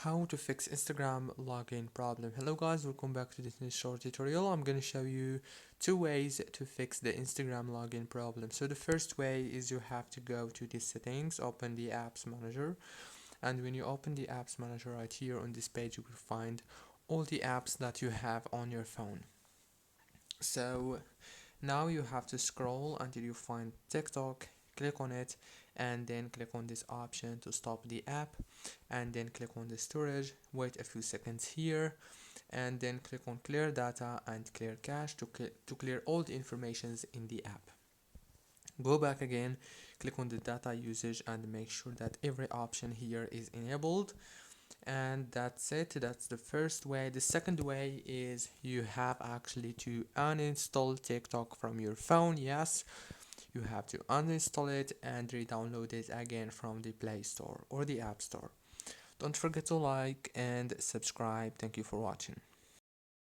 how to fix Instagram login problem. Hello guys, welcome back to this new short tutorial. I'm going to show you two ways to fix the Instagram login problem. So the first way is you have to go to the settings, open the apps manager, and when you open the apps manager right here on this page, you will find all the apps that you have on your phone. So now you have to scroll until you find TikTok, click on it, and then click on this option to stop the app, and then click on the storage, wait a few seconds here, and then click on clear data and clear cache to clear all the informations in the app. Go back again, click on the data usage and make sure that every option here is enabled, and that's it. That's the first way. The second way is you have actually to uninstall TikTok from your phone. Yes, you have to uninstall it and re-download it again from the Play Store or the App Store. Don't forget to like and subscribe. Thank you for watching.